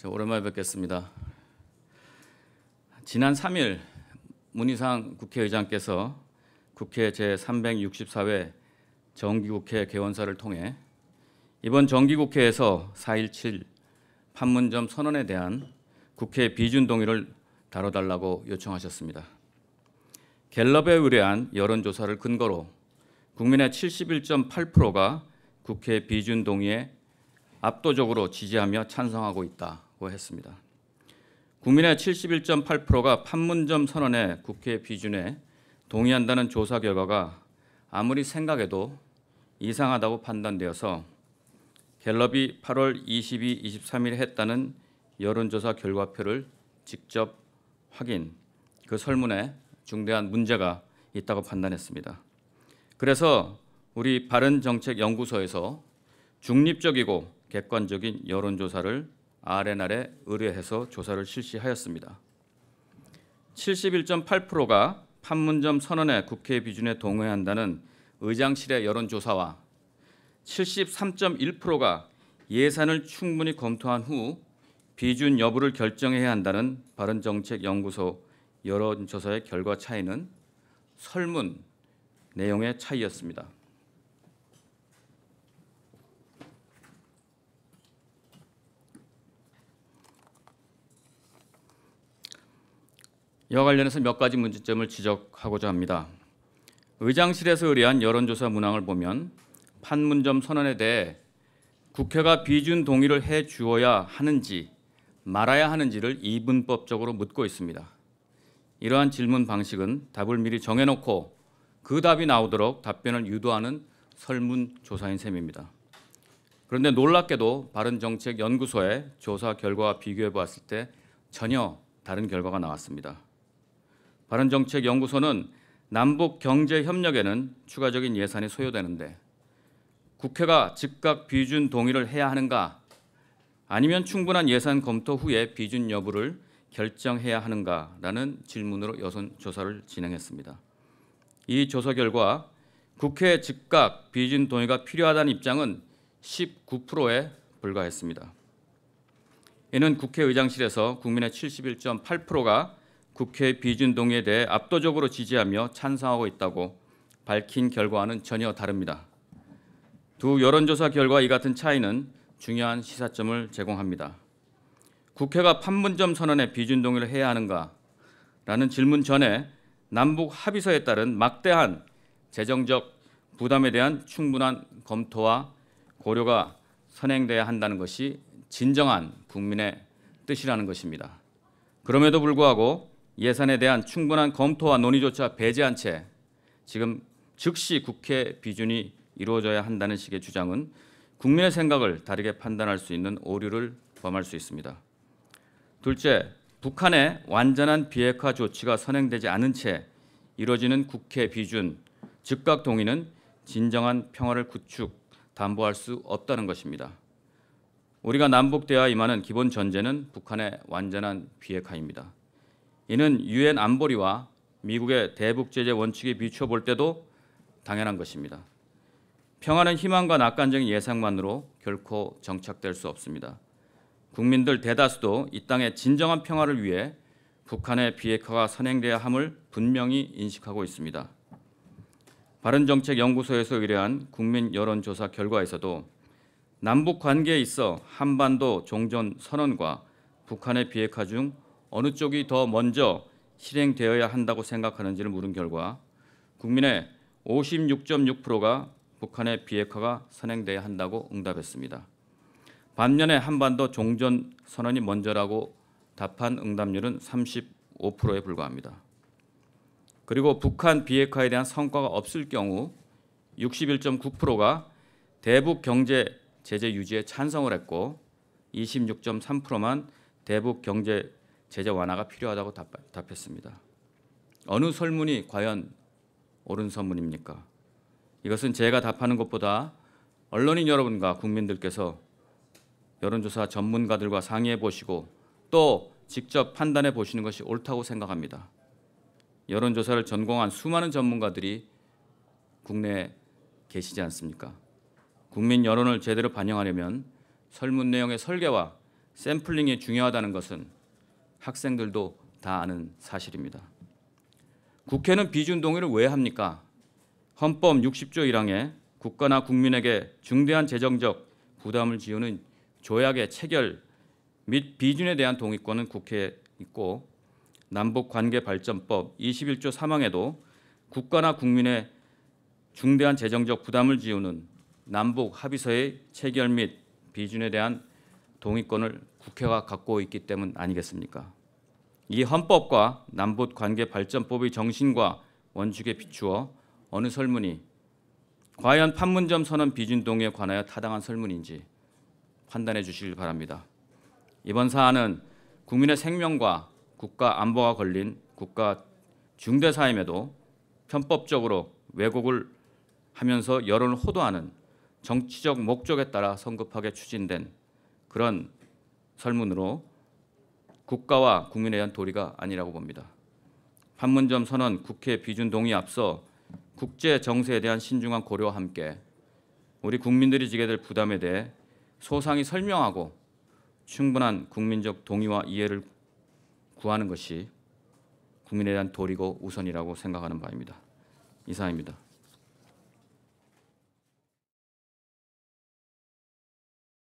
오랜만에 뵙겠습니다. 지난 3일 문희상 국회의장께서 국회 제364회 정기국회 개원사를 통해 이번 정기국회에서 4.17 판문점 선언에 대한 국회 비준 동의를 다뤄달라고 요청하셨습니다. 갤럽에 의뢰한 여론조사를 근거로 국민의 71.8%가 국회 비준 동의에 압도적으로 지지하며 찬성하고 있다고 했습니다. 국민의 71.8%가 판문점 선언의 국회 비준에 동의한다는 조사 결과가 아무리 생각해도 이상하다고 판단되어서 갤럽이 8월 22, 23일에 했다는 여론조사 결과표를 직접 확인, 그 설문에 중대한 문제가 있다고 판단했습니다. 그래서 우리 바른정책연구소에서 중립적이고 객관적인 여론조사를 R&R에 의뢰해서 조사를 실시하였습니다. 71.8%가 판문점 선언의 국회 비준에 동의한다는 의장실의 여론조사와 73.1%가 예산을 충분히 검토한 후 비준 여부를 결정해야 한다는 바른정책연구소 여론조사의 결과 차이는 설문 내용의 차이였습니다. 이와 관련해서 몇 가지 문제점을 지적하고자 합니다. 의장실에서 의뢰한 여론조사 문항을 보면 판문점 선언에 대해 국회가 비준 동의를 해 주어야 하는지 말아야 하는지를 이분법적으로 묻고 있습니다. 이러한 질문 방식은 답을 미리 정해놓고 그 답이 나오도록 답변을 유도하는 설문조사인 셈입니다. 그런데 놀랍게도 바른정책연구소의 조사 결과와 비교해 보았을 때 전혀 다른 결과가 나왔습니다. 바른정책연구소는 남북 경제협력에는 추가적인 예산이 소요되는데 국회가 즉각 비준 동의를 해야 하는가 아니면 충분한 예산 검토 후에 비준 여부를 결정해야 하는가라는 질문으로 여론조사를 진행했습니다. 이 조사 결과 국회 즉각 비준 동의가 필요하다는 입장은 19%에 불과했습니다. 이는 국회의장실에서 국민의 71.8%가 국회 비준 동의에 대해 압도적으로 지지하며 찬성하고 있다고 밝힌 결과와는 전혀 다릅니다. 두 여론조사 결과 이 같은 차이는 중요한 시사점을 제공합니다. 국회가 판문점 선언에 비준 동의를 해야 하는가라는 질문 전에 남북 합의서에 따른 막대한 재정적 부담에 대한 충분한 검토와 고려가 선행돼야 한다는 것이 진정한 국민의 뜻이라는 것입니다. 그럼에도 불구하고 예산에 대한 충분한 검토와 논의조차 배제한 채 지금 즉시 국회 비준이 이루어져야 한다는 식의 주장은 국민의 생각을 다르게 판단할 수 있는 오류를 범할 수 있습니다. 둘째, 북한의 완전한 비핵화 조치가 선행되지 않은 채 이루어지는 국회 비준, 즉각 동의는 진정한 평화를 담보할 수 없다는 것입니다. 우리가 남북 대화에 임하는 기본 전제는 북한의 완전한 비핵화입니다. 이는 유엔 안보리와 미국의 대북 제재 원칙에 비추어 볼 때도 당연한 것입니다. 평화는 희망과 낙관적인 예상만으로 결코 정착될 수 없습니다. 국민들 대다수도 이 땅의 진정한 평화를 위해 북한의 비핵화가 선행돼야 함을 분명히 인식하고 있습니다. 바른정책연구소에서 의뢰한 국민 여론조사 결과에서도 남북 관계에 있어 한반도 종전 선언과 북한의 비핵화 중 어느 쪽이 더 먼저 실행되어야 한다고 생각하는지를 물은 결과 국민의 56.6%가 북한의 비핵화가 선행돼야 한다고 응답했습니다. 반면에 한반도 종전 선언이 먼저라고 답한 응답률은 35%에 불과합니다. 그리고 북한 비핵화에 대한 성과가 없을 경우 61.9%가 대북 경제 제재 유지에 찬성을 했고 26.3%만 대북 경제 제재 완화가 필요하다고 답했습니다. 어느 설문이 과연 옳은 설문입니까? 이것은 제가 답하는 것보다 언론인 여러분과 국민들께서 여론조사 전문가들과 상의해 보시고 또 직접 판단해 보시는 것이 옳다고 생각합니다. 여론조사를 전공한 수많은 전문가들이 국내에 계시지 않습니까? 국민 여론을 제대로 반영하려면 설문 내용의 설계와 샘플링이 중요하다는 것은 학생들도 다 아는 사실입니다. 국회는 비준 동의를 왜 합니까? 헌법 60조 1항에 국가나 국민에게 중대한 재정적 부담을 지우는 조약의 체결 및 비준에 대한 동의권은 국회에 있고, 남북관계발전법 21조 3항에도 국가나 국민의 중대한 재정적 부담을 지우는 남북 합의서의 체결 및 비준에 대한 동의권을 국회가 갖고 있기 때문 아니겠습니까? 이 헌법과 남북관계발전법의 정신과 원칙에 비추어 어느 설문이 과연 판문점 선언 비준 동의에 관하여 타당한 설문인지 판단해 주시길 바랍니다. 이번 사안은 국민의 생명과 국가 안보가 걸린 국가 중대 사임에도 편법적으로 왜곡을 하면서 여론을 호도하는 정치적 목적에 따라 성급하게 추진된 그런 설문으로 국가와 국민에 대한 도리가 아니라고 봅니다. 판문점 선언 국회 비준 동의에 앞서 국제 정세에 대한 신중한 고려와 함께 우리 국민들이 지게 될 부담에 대해 소상히 설명하고 충분한 국민적 동의와 이해를 구하는 것이 국민에 대한 도리고 우선이라고 생각하는 바입니다. 이상입니다.